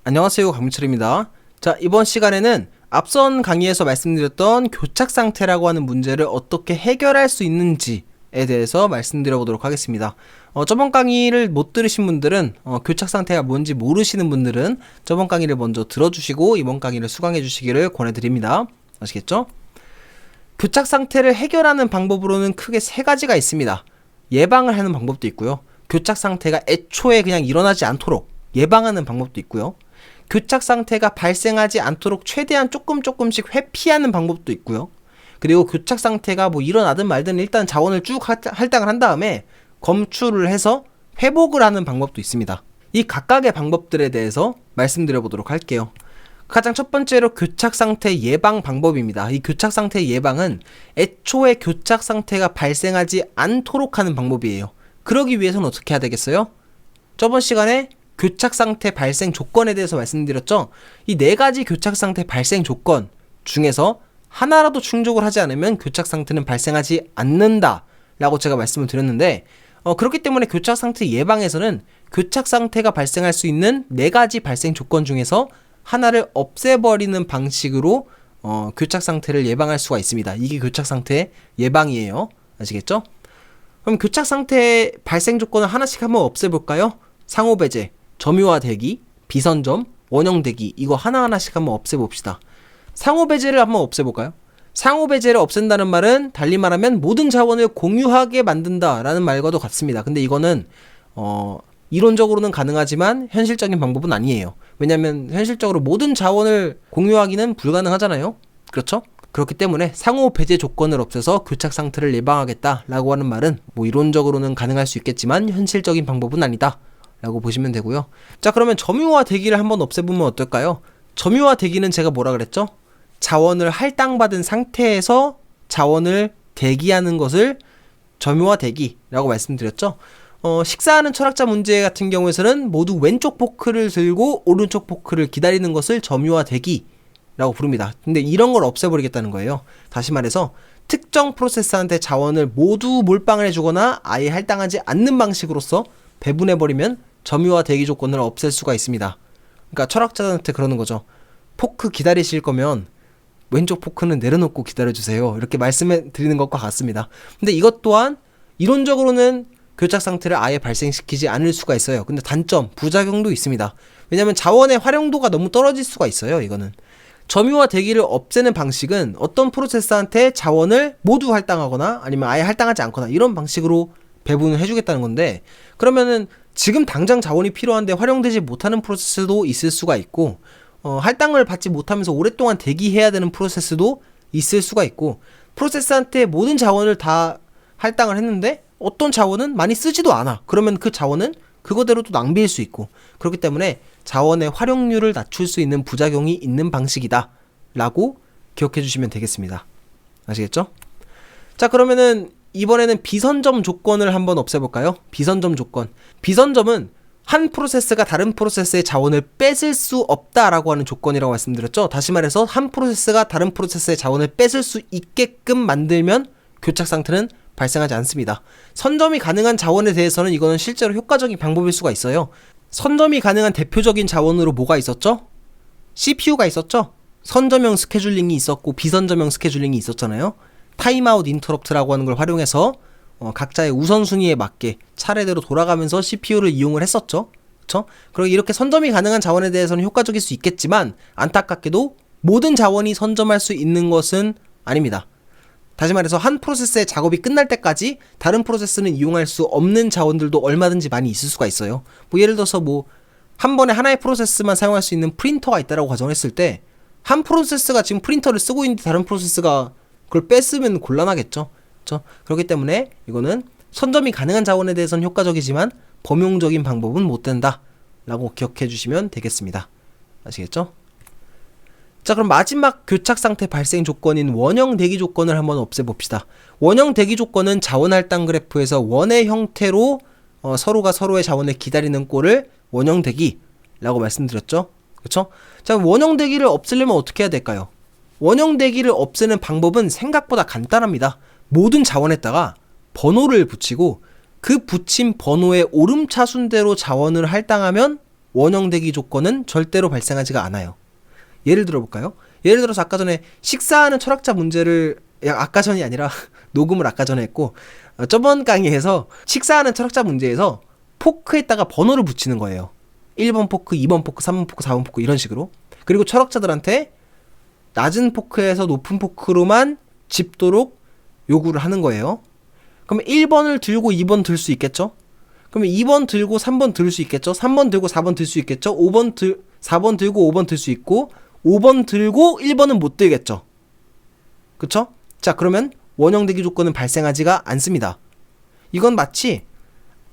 안녕하세요, 강민철입니다. 자, 이번 시간에는 앞선 강의에서 말씀드렸던 교착 상태라고 하는 문제를 어떻게 해결할 수 있는지에 대해서 말씀드려 보도록 하겠습니다. 저번 강의를 못 들으신 분들은 교착 상태가 뭔지 모르시는 분들은 저번 강의를 먼저 들어주시고 이번 강의를 수강해 주시기를 권해드립니다. 아시겠죠? 교착 상태를 해결하는 방법으로는 크게 세 가지가 있습니다. 예방을 하는 방법도 있고요. 교착 상태가 애초에 그냥 일어나지 않도록 예방하는 방법도 있고요. 교착 상태가 발생하지 않도록 최대한 조금씩 회피하는 방법도 있고요. 그리고 교착 상태가 뭐 일어나든 말든 일단 자원을 쭉 할당을 한 다음에 검출을 해서 회복을 하는 방법도 있습니다. 이 각각의 방법들에 대해서 말씀드려 보도록 할게요. 가장 첫 번째로 교착 상태 예방 방법입니다. 이 교착 상태 예방은 애초에 교착 상태가 발생하지 않도록 하는 방법이에요. 그러기 위해서는 어떻게 해야 되겠어요? 저번 시간에 교착 상태 발생 조건에 대해서 말씀드렸죠. 이 네 가지 교착 상태 발생 조건 중에서 하나라도 충족을 하지 않으면 교착 상태는 발생하지 않는다 라고 제가 말씀을 드렸는데 그렇기 때문에 교착 상태 예방에서는 교착 상태가 발생할 수 있는 네 가지 발생 조건 중에서 하나를 없애버리는 방식으로 교착 상태를 예방할 수가 있습니다. 이게 교착 상태 예방이에요. 아시겠죠? 그럼 교착 상태 발생 조건을 하나씩 한번 없애볼까요? 상호 배제, 점유화 대기, 비선점, 원형 대기, 이거 하나하나씩 한번 없애봅시다. 상호 배제를 한번 없애볼까요? 상호 배제를 없앤다는 말은 달리 말하면 모든 자원을 공유하게 만든다 라는 말과도 같습니다. 근데 이거는 이론적으로는 가능하지만 현실적인 방법은 아니에요. 왜냐면 현실적으로 모든 자원을 공유하기는 불가능하잖아요. 그렇죠? 그렇기 때문에 상호 배제 조건을 없애서 교착 상태를 예방하겠다 라고 하는 말은 뭐 이론적으로는 가능할 수 있겠지만 현실적인 방법은 아니다 라고 보시면 되고요. 자, 그러면 점유화 대기를 한번 없애보면 어떨까요? 점유화 대기는 제가 뭐라 그랬죠? 자원을 할당받은 상태에서 자원을 대기하는 것을 점유화 대기라고 말씀드렸죠. 식사하는 철학자 문제 같은 경우에서는 모두 왼쪽 포크를 들고 오른쪽 포크를 기다리는 것을 점유화 대기라고 부릅니다. 근데 이런 걸 없애버리겠다는 거예요. 다시 말해서 특정 프로세스한테 자원을 모두 몰빵을 해주거나 아예 할당하지 않는 방식으로서 배분해버리면 점유화 대기 조건을 없앨 수가 있습니다. 그러니까 철학자들한테 그러는 거죠. 포크 기다리실 거면 왼쪽 포크는 내려놓고 기다려주세요. 이렇게 말씀해 드리는 것과 같습니다. 근데 이것 또한 이론적으로는 교착 상태를 아예 발생시키지 않을 수가 있어요. 근데 단점, 부작용도 있습니다. 왜냐하면 자원의 활용도가 너무 떨어질 수가 있어요. 이거는 점유화 대기를 없애는 방식은 어떤 프로세스한테 자원을 모두 할당하거나 아니면 아예 할당하지 않거나 이런 방식으로 배분을 해주겠다는 건데, 그러면은 지금 당장 자원이 필요한데 활용되지 못하는 프로세스도 있을 수가 있고 할당을 받지 못하면서 오랫동안 대기해야 되는 프로세스도 있을 수가 있고, 프로세스한테 모든 자원을 다 할당을 했는데 어떤 자원은 많이 쓰지도 않아. 그러면 그 자원은 그거대로 또 낭비일 수 있고, 그렇기 때문에 자원의 활용률을 낮출 수 있는 부작용이 있는 방식이다 라고 기억해 주시면 되겠습니다. 아시겠죠? 자, 그러면은 이번에는 비선점 조건을 한번 없애볼까요? 비선점 조건. 비선점은 한 프로세스가 다른 프로세스의 자원을 뺏을 수 없다라고 하는 조건이라고 말씀드렸죠. 다시 말해서 한 프로세스가 다른 프로세스의 자원을 뺏을 수 있게끔 만들면 교착 상태는 발생하지 않습니다. 선점이 가능한 자원에 대해서는 이거는 실제로 효과적인 방법일 수가 있어요. 선점이 가능한 대표적인 자원으로 뭐가 있었죠? CPU가 있었죠? 선점형 스케줄링이 있었고 비선점형 스케줄링이 있었잖아요. 타임아웃 인터럽트라고 하는 걸 활용해서 각자의 우선순위에 맞게 차례대로 돌아가면서 CPU를 이용을 했었죠. 그쵸? 그리고 이렇게 선점이 가능한 자원에 대해서는 효과적일 수 있겠지만 안타깝게도 모든 자원이 선점할 수 있는 것은 아닙니다. 다시 말해서 한 프로세스의 작업이 끝날 때까지 다른 프로세스는 이용할 수 없는 자원들도 얼마든지 많이 있을 수가 있어요. 뭐 예를 들어서 뭐 한 번에 하나의 프로세스만 사용할 수 있는 프린터가 있다라고 가정했을 때 한 프로세스가 지금 프린터를 쓰고 있는데 다른 프로세스가 그걸 뺐으면 곤란하겠죠. 그렇죠? 그렇기 때문에 이거는 선점이 가능한 자원에 대해서는 효과적이지만 범용적인 방법은 못 된다 라고 기억해 주시면 되겠습니다. 아시겠죠? 자, 그럼 마지막 교착 상태 발생 조건인 원형 대기 조건을 한번 없애봅시다. 원형 대기 조건은 자원 할당 그래프에서 원의 형태로 서로가 서로의 자원을 기다리는 꼴을 원형 대기라고 말씀드렸죠. 그렇죠? 자, 원형 대기를 없애려면 어떻게 해야 될까요? 원형 대기를 없애는 방법은 생각보다 간단합니다. 모든 자원에다가 번호를 붙이고 그 붙인 번호의 오름차순대로 자원을 할당하면 원형 대기 조건은 절대로 발생하지가 않아요. 예를 들어 볼까요? 예를 들어서 아까 전에 식사하는 철학자 문제를 아까 전이 아니라 녹음을 아까 전에 했고 저번 강의에서 식사하는 철학자 문제에서 포크에다가 번호를 붙이는 거예요. 1번 포크, 2번 포크, 3번 포크, 4번 포크 이런 식으로. 그리고 철학자들한테 낮은 포크에서 높은 포크로만 집도록 요구를 하는 거예요. 그러면 1번을 들고 2번 들 수 있겠죠? 그러면 2번 들고 3번 들 수 있겠죠? 3번 들고 4번 들 수 있겠죠? 4번 들고 5번 들 수 있고 5번 들고 1번은 못 들겠죠? 그쵸? 자, 그러면 원형 대기 조건은 발생하지가 않습니다. 이건 마치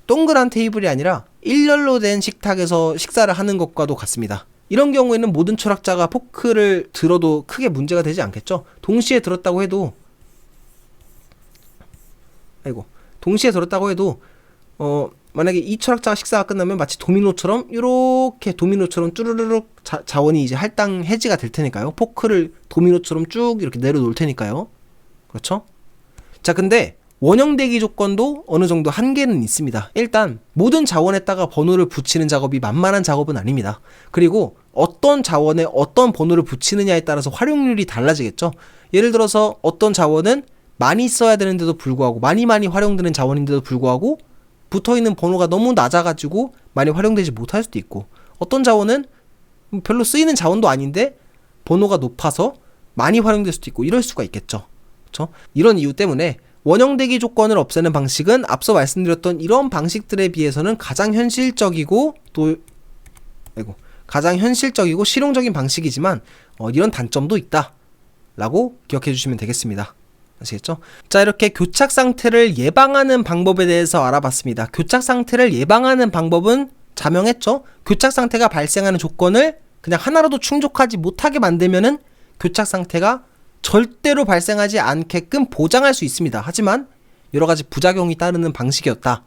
동그란 테이블이 아니라 일렬로 된 식탁에서 식사를 하는 것과도 같습니다. 이런 경우에는 모든 철학자가 포크를 들어도 크게 문제가 되지 않겠죠? 동시에 들었다고 해도 만약에 이 철학자가 식사가 끝나면 마치 도미노처럼 이렇게 도미노처럼 쭈르르륵 자원이 이제 할당 해지가 될 테니까요. 포크를 도미노처럼 쭉 이렇게 내려놓을 테니까요. 그렇죠? 자, 근데 원형 대기 조건도 어느 정도 한계는 있습니다. 일단 모든 자원에다가 번호를 붙이는 작업이 만만한 작업은 아닙니다. 그리고 어떤 자원에 어떤 번호를 붙이느냐에 따라서 활용률이 달라지겠죠. 예를 들어서 어떤 자원은 많이 써야 되는데도 불구하고 많이 활용되는 자원인데도 불구하고 붙어있는 번호가 너무 낮아가지고 많이 활용되지 못할 수도 있고, 어떤 자원은 별로 쓰이는 자원도 아닌데 번호가 높아서 많이 활용될 수도 있고, 이럴 수가 있겠죠. 그렇죠? 이런 이유 때문에 원형 대기 조건을 없애는 방식은 앞서 말씀드렸던 이런 방식들에 비해서는 가장 현실적이고 실용적인 방식이지만 이런 단점도 있다 라고 기억해 주시면 되겠습니다. 아시겠죠? 자, 이렇게 교착 상태를 예방하는 방법에 대해서 알아봤습니다. 교착 상태를 예방하는 방법은 자명했죠? 교착 상태가 발생하는 조건을 그냥 하나라도 충족하지 못하게 만들면은 교착 상태가 절대로 발생하지 않게끔 보장할 수 있습니다. 하지만 여러 가지 부작용이 따르는 방식이었다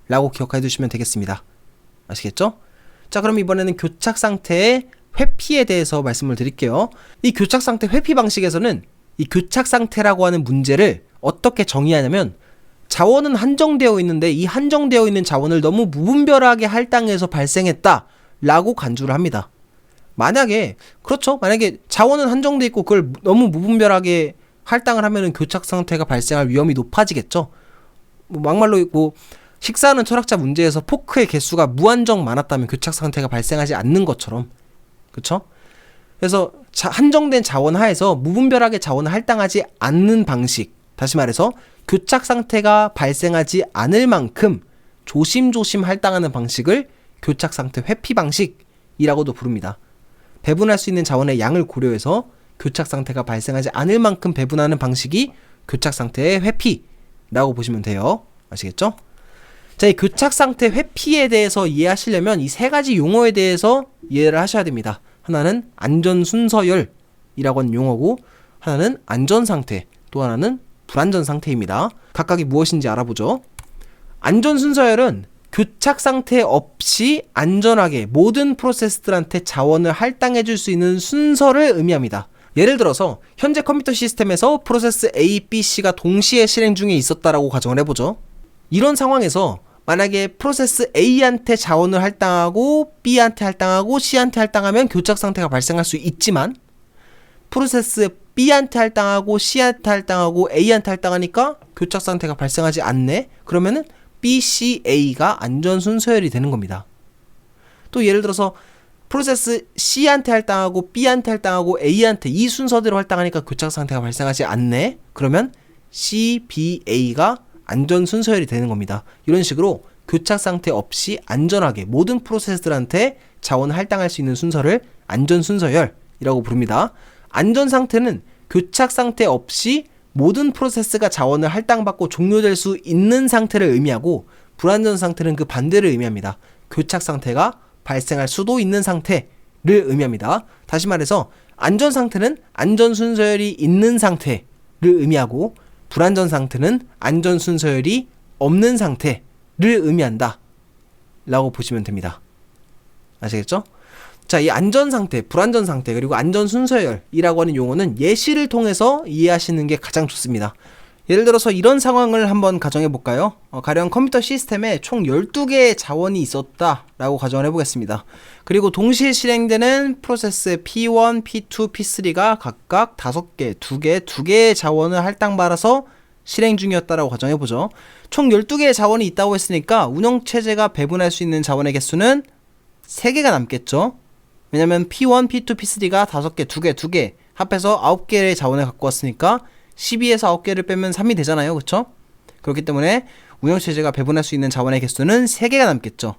라고 기억해 두시면 되겠습니다. 아시겠죠? 자, 그럼 이번에는 교착 상태의 회피에 대해서 말씀을 드릴게요. 이 교착 상태 회피 방식에서는 이 교착 상태라고 하는 문제를 어떻게 정의하냐면, 자원은 한정되어 있는데 이 한정되어 있는 자원을 너무 무분별하게 할당해서 발생했다 라고 간주를 합니다. 만약에 자원은 한정되어 있고 그걸 너무 무분별하게 할당을 하면은 교착 상태가 발생할 위험이 높아지겠죠. 막말로 식사하는 철학자 문제에서 포크의 개수가 무한정 많았다면 교착 상태가 발생하지 않는 것처럼, 그쵸? 그래서 한정된 자원 하에서 무분별하게 자원을 할당하지 않는 방식, 다시 말해서 교착 상태가 발생하지 않을 만큼 조심조심 할당하는 방식을 교착 상태 회피 방식이라고도 부릅니다. 배분할 수 있는 자원의 양을 고려해서 교착 상태가 발생하지 않을 만큼 배분하는 방식이 교착 상태의 회피라고 보시면 돼요. 아시겠죠? 자, 이 교착 상태 회피에 대해서 이해하시려면 이 세 가지 용어에 대해서 이해를 하셔야 됩니다. 하나는 안전순서열이라고 하는 용어고, 하나는 안전상태, 또 하나는 불안전상태입니다. 각각이 무엇인지 알아보죠. 안전순서열은 교착 상태 없이 안전하게 모든 프로세스들한테 자원을 할당해 줄 수 있는 순서를 의미합니다. 예를 들어서 현재 컴퓨터 시스템에서 프로세스 A, B, C가 동시에 실행 중에 있었다라고 가정을 해보죠. 이런 상황에서 만약에 프로세스 A한테 자원을 할당하고 B한테 할당하고 C한테 할당하면 교착 상태가 발생할 수 있지만, 프로세스 B한테 할당하고 C한테 할당하고 A한테 할당하니까 교착 상태가 발생하지 않네? 그러면은 B, C, A가 안전순서열이 되는 겁니다. 또 예를 들어서 프로세스 C한테 할당하고 B한테 할당하고 A한테 이 순서대로 할당하니까 교착 상태가 발생하지 않네? 그러면 C, B, A가 안전순서열이 되는 겁니다. 이런 식으로 교착 상태 없이 안전하게 모든 프로세스들한테 자원을 할당할 수 있는 순서를 안전순서열이라고 부릅니다. 안전상태는 교착 상태 없이 모든 프로세스가 자원을 할당받고 종료될 수 있는 상태를 의미하고, 불안전 상태는 그 반대를 의미합니다. 교착 상태가 발생할 수도 있는 상태를 의미합니다. 다시 말해서 안전 상태는 안전 순서열이 있는 상태를 의미하고, 불안전 상태는 안전 순서열이 없는 상태를 의미한다 라고 보시면 됩니다. 아시겠죠? 자, 이 안전 상태, 불안전 상태, 그리고 안전 순서열이라고 하는 용어는 예시를 통해서 이해하시는 게 가장 좋습니다. 예를 들어서 이런 상황을 한번 가정해 볼까요? 가령 컴퓨터 시스템에 총 12개의 자원이 있었다 라고 가정을 해보겠습니다. 그리고 동시에 실행되는 프로세스 P1, P2, P3가 각각 5개, 2개의 자원을 할당받아서 실행 중이었다라고 가정해보죠. 총 12개의 자원이 있다고 했으니까 운영체제가 배분할 수 있는 자원의 개수는 3개가 남겠죠. 왜냐면 P1, P2, P3가 5개, 2개 합해서 9개의 자원을 갖고 왔으니까 12에서 9개를 빼면 3이 되잖아요. 그쵸? 그렇기 때문에 운영체제가 배분할 수 있는 자원의 개수는 3개가 남겠죠.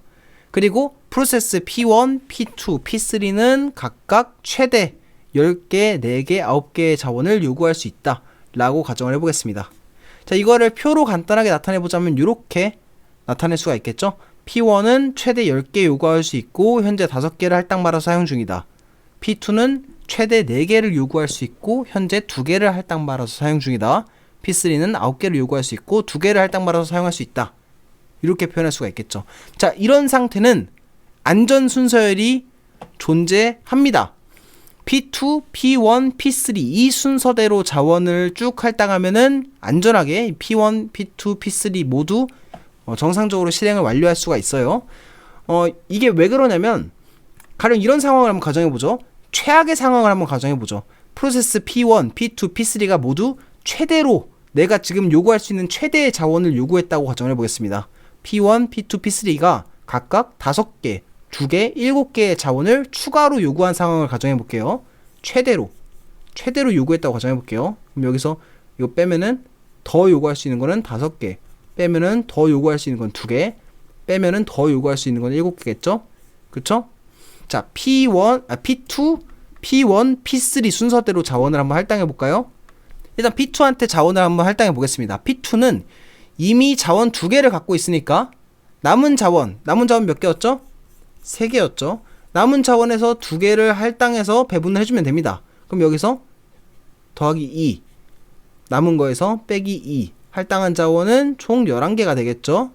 그리고 프로세스 P1, P2, P3는 각각 최대 10개, 4개, 9개의 자원을 요구할 수 있다 라고 가정을 해보겠습니다. 자, 이거를 표로 간단하게 나타내보자면 이렇게 나타낼 수가 있겠죠. P1은 최대 10개 요구할 수 있고 현재 5개를 할당받아서 사용 중이다. P2는 최대 4개를 요구할 수 있고 현재 2개를 할당받아서 사용 중이다. P3는 9개를 요구할 수 있고 2개를 할당받아서 사용할 수 있다. 이렇게 표현할 수가 있겠죠. 자, 이런 상태는 안전 순서열이 존재합니다. P2, P1, P3 이 순서대로 자원을 쭉 할당하면은 안전하게 P1, P2, P3 모두 정상적으로 실행을 완료할 수가 있어요. 이게 왜 그러냐면 가령 이런 상황을 한번 가정해보죠. 최악의 상황을 한번 가정해보죠. 프로세스 P1, P2, P3가 모두 최대로 내가 지금 요구할 수 있는 최대의 자원을 요구했다고 가정해보겠습니다. P1, P2, P3가 각각 5개, 2개, 7개의 자원을 추가로 요구한 상황을 가정해볼게요. 최대로 요구했다고 가정해볼게요. 그럼 여기서 이거 빼면은 더 요구할 수 있는 거는 5개, 빼면은 더 요구할 수 있는 건 2개, 빼면은 더 요구할 수 있는 건 7개겠죠? 그쵸? 자, P2, P1, P3 순서대로 자원을 한번 할당해볼까요? 일단 P2한테 자원을 한번 할당해보겠습니다. P2는 이미 자원 2개를 갖고 있으니까 남은 자원 몇 개였죠? 3개였죠. 남은 자원에서 2개를 할당해서 배분을 해주면 됩니다. 그럼 여기서 더하기 2 남은 거에서 빼기 2 할당한 자원은 총 11개가 되겠죠.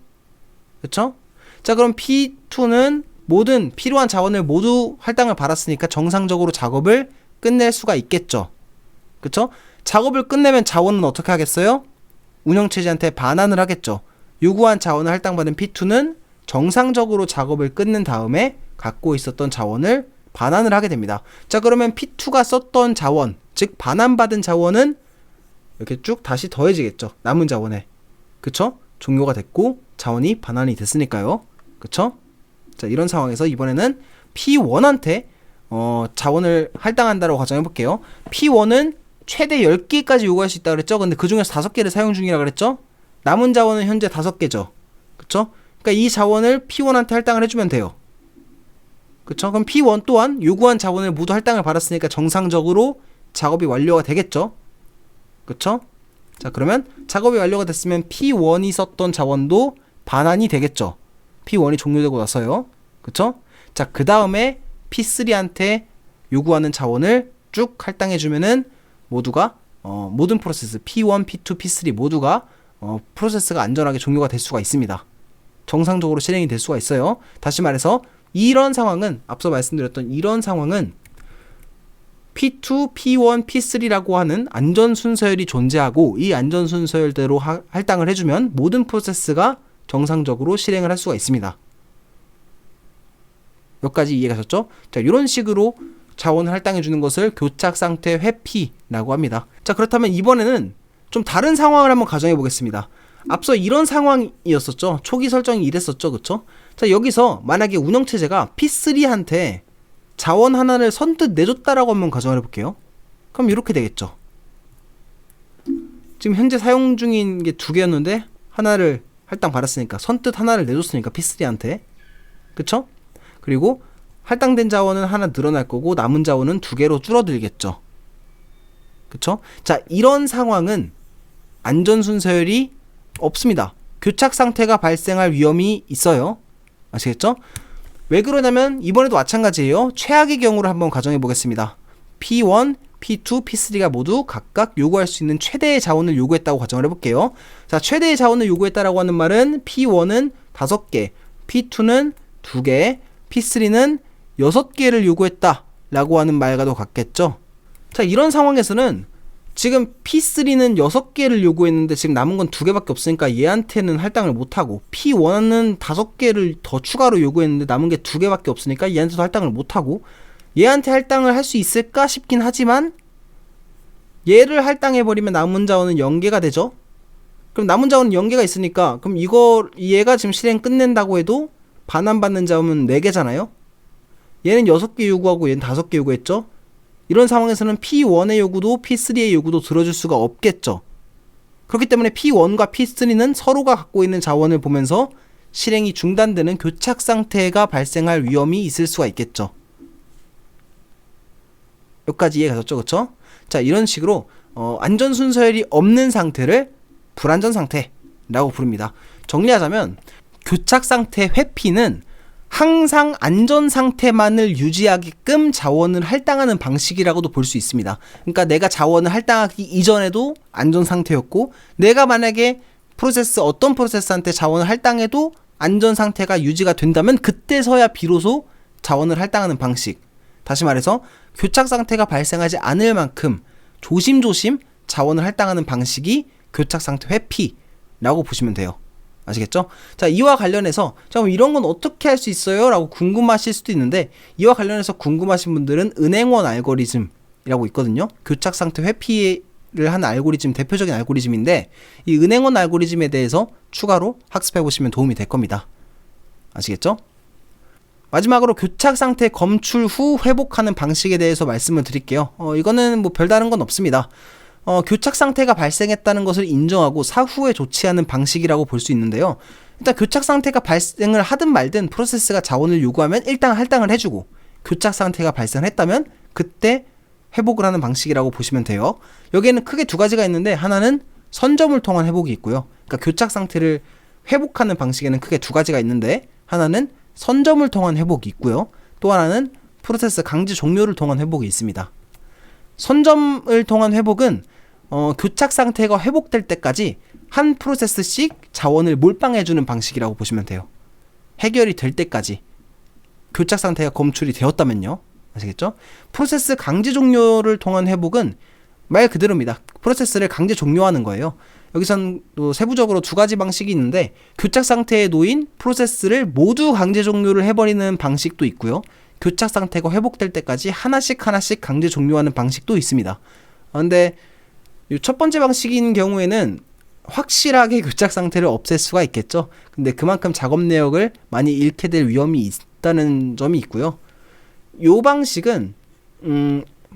그쵸? 자, 그럼 P2는 모든 필요한 자원을 모두 할당을 받았으니까 정상적으로 작업을 끝낼 수가 있겠죠. 그쵸? 작업을 끝내면 자원은 어떻게 하겠어요? 운영체제한테 반환을 하겠죠. 요구한 자원을 할당받은 P2는 정상적으로 작업을 끝낸 다음에 갖고 있었던 자원을 반환을 하게 됩니다. 자, 그러면 P2가 썼던 자원, 즉 반환받은 자원은 이렇게 쭉 다시 더해지겠죠. 남은 자원에. 그쵸? 종료가 됐고 자원이 반환이 됐으니까요. 그쵸? 자, 이런 상황에서 이번에는 P1한테 자원을 할당한다고 가정해볼게요. P1은 최대 10개까지 요구할 수 있다고 그랬죠? 근데 그 중에서 5개를 사용 중이라고 그랬죠? 남은 자원은 현재 5개죠. 그쵸? 그러니까 이 자원을 P1한테 할당을 해주면 돼요. 그쵸? 그럼 P1 또한 요구한 자원을 모두 할당을 받았으니까 정상적으로 작업이 완료가 되겠죠? 그쵸? 자, 그러면 작업이 완료가 됐으면 P1이 썼던 자원도 반환이 되겠죠? P1이 종료되고 나서요. 그쵸? 자, 그 다음에 P3한테 요구하는 자원을 쭉 할당해주면은 모두가 모든 프로세스 P1, P2, P3 모두가 프로세스가 안전하게 종료가 될 수가 있습니다. 정상적으로 실행이 될 수가 있어요. 다시 말해서 이런 상황은 앞서 말씀드렸던 이런 상황은 P2, P1, P3라고 하는 안전 순서열이 존재하고 이 안전 순서열대로 할당을 해주면 모든 프로세스가 정상적으로 실행을 할 수가 있습니다. 여기까지 이해가셨죠? 자, 이런 식으로 자원을 할당해주는 것을 교착상태 회피라고 합니다. 자, 그렇다면 이번에는 좀 다른 상황을 한번 가정해 보겠습니다. 앞서 이런 상황이었었죠. 초기 설정이 이랬었죠. 그쵸? 자, 여기서 만약에 운영체제가 P3한테 자원 하나를 선뜻 내줬다라고 한번 가정을 해볼게요. 그럼 이렇게 되겠죠. 지금 현재 사용 중인 게 2개였는데 하나를 할당 받았으니까 선뜻 하나를 내줬으니까 P3한테. 그쵸? 그리고 할당된 자원은 하나 늘어날 거고 남은 자원은 2개로 줄어들겠죠. 그쵸? 자, 이런 상황은 안전순서열이 없습니다. 교착 상태가 발생할 위험이 있어요. 아시겠죠? 왜 그러냐면 이번에도 마찬가지예요. 최악의 경우를 한번 가정해 보겠습니다. P1, P2, P3가 모두 각각 요구할 수 있는 최대의 자원을 요구했다고 가정을 해볼게요. 자, 최대의 자원을 요구했다라고 하는 말은 P1은 5개, P2는 2개, P3는 6개를 요구했다 라고 하는 말과도 같겠죠. 자, 이런 상황에서는 지금 P3는 6개를 요구했는데 지금 남은 건 2개밖에 없으니까 얘한테는 할당을 못하고, P1은 5개를 더 추가로 요구했는데 남은 게 2개밖에 없으니까 얘한테도 할당을 못하고, 얘한테 할당을 할 수 있을까 싶긴 하지만 얘를 할당해버리면 남은 자원은 0개가 되죠. 그럼 남은 자원은 0개가 있으니까 그럼 얘가 지금 실행 끝낸다고 해도 반환받는 자원은 4개잖아요. 얘는 6개 요구하고 얘는 5개 요구했죠. 이런 상황에서는 P1의 요구도 P3의 요구도 들어줄 수가 없겠죠. 그렇기 때문에 P1과 P3는 서로가 갖고 있는 자원을 보면서 실행이 중단되는 교착 상태가 발생할 위험이 있을 수가 있겠죠. 여기까지 이해 가셨죠? 그쵸? 자, 이런 식으로 안전 순서열이 없는 상태를 불안전 상태라고 부릅니다. 정리하자면 교착 상태 회피는 항상 안전 상태만을 유지하게끔 자원을 할당하는 방식이라고도 볼 수 있습니다. 그러니까 내가 자원을 할당하기 이전에도 안전 상태였고, 내가 만약에 어떤 프로세스한테 자원을 할당해도 안전 상태가 유지가 된다면 그때서야 비로소 자원을 할당하는 방식. 다시 말해서 교착 상태가 발생하지 않을 만큼 조심조심 자원을 할당하는 방식이 교착 상태 회피라고 보시면 돼요. 아시겠죠? 자, 이와 관련해서 자, 이런 건 어떻게 할 수 있어요? 라고 궁금하실 수도 있는데, 이와 관련해서 궁금하신 분들은 은행원 알고리즘이라고 있거든요. 교착 상태 회피를 한 알고리즘, 대표적인 알고리즘인데, 이 은행원 알고리즘에 대해서 추가로 학습해 보시면 도움이 될 겁니다. 아시겠죠? 마지막으로 교착 상태 검출 후 회복하는 방식에 대해서 말씀을 드릴게요. 이거는 뭐 별다른 건 없습니다. 교착 상태가 발생했다는 것을 인정하고 사후에 조치하는 방식이라고 볼 수 있는데요. 일단 교착 상태가 발생을 하든 말든 프로세스가 자원을 요구하면 일단 할당을 해주고, 교착 상태가 발생했다면 그때 회복을 하는 방식이라고 보시면 돼요. 여기에는 크게 2가지가 있는데, 하나는 선점을 통한 회복이 있고요. 그러니까 교착 상태를 회복하는 방식에는 크게 2가지가 있는데, 하나는 선점을 통한 회복이 있고요. 또 하나는 프로세스 강제 종료를 통한 회복이 있습니다. 선점을 통한 회복은 교착 상태가 회복될 때까지 한 프로세스씩 자원을 몰빵해주는 방식이라고 보시면 돼요. 해결이 될 때까지 교착 상태가 검출이 되었다면요. 아시겠죠? 프로세스 강제 종료를 통한 회복은 말 그대로입니다. 프로세스를 강제 종료하는 거예요. 여기선 또 세부적으로 2가지 방식이 있는데, 교착 상태에 놓인 프로세스를 모두 강제 종료를 해버리는 방식도 있고요. 교착 상태가 회복될 때까지 하나씩 강제 종료하는 방식도 있습니다. 근데 이 첫 번째 방식인 경우에는 확실하게 교착 상태를 없앨 수가 있겠죠. 근데 그만큼 작업 내역을 많이 잃게 될 위험이 있다는 점이 있고요. 이 방식은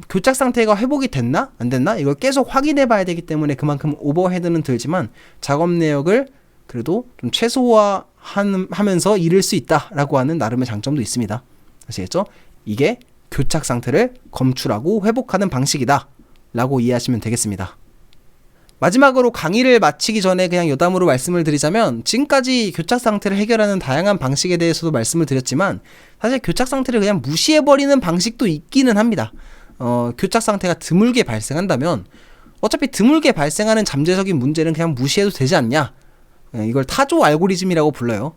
교착 상태가 회복이 됐나 안 됐나 이걸 계속 확인해 봐야 되기 때문에 그만큼 오버헤드는 들지만 작업 내역을 그래도 좀 최소화하면서 잃을 수 있다라고 하는 나름의 장점도 있습니다. 아시겠죠? 이게 교착 상태를 검출하고 회복하는 방식이다 라고 이해하시면 되겠습니다. 마지막으로 강의를 마치기 전에 그냥 여담으로 말씀을 드리자면, 지금까지 교착 상태를 해결하는 다양한 방식에 대해서도 말씀을 드렸지만, 사실 교착 상태를 그냥 무시해버리는 방식도 있기는 합니다. 교착 상태가 드물게 발생한다면 어차피 드물게 발생하는 잠재적인 문제는 그냥 무시해도 되지 않냐, 이걸 타조 알고리즘이라고 불러요.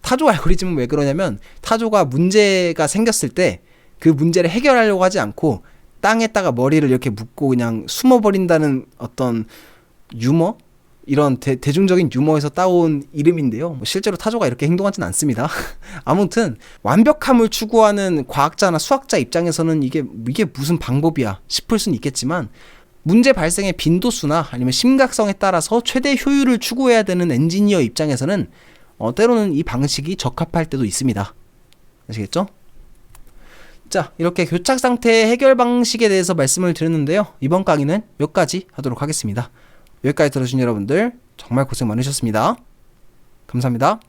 타조 알고리즘은 왜 그러냐면, 타조가 문제가 생겼을 때 그 문제를 해결하려고 하지 않고 땅에다가 머리를 이렇게 묶고 그냥 숨어버린다는 어떤 유머? 이런 대중적인 유머에서 따온 이름인데요. 실제로 타조가 이렇게 행동하진 않습니다. 아무튼 완벽함을 추구하는 과학자나 수학자 입장에서는 이게 무슨 방법이야 싶을 수는 있겠지만, 문제 발생의 빈도수나 아니면 심각성에 따라서 최대 효율을 추구해야 되는 엔지니어 입장에서는 때로는 이 방식이 적합할 때도 있습니다. 아시겠죠? 자, 이렇게 교착 상태 해결 방식에 대해서 말씀을 드렸는데요. 이번 강의는 여기까지 하도록 하겠습니다. 여기까지 들어주신 여러분들 정말 고생 많으셨습니다. 감사합니다.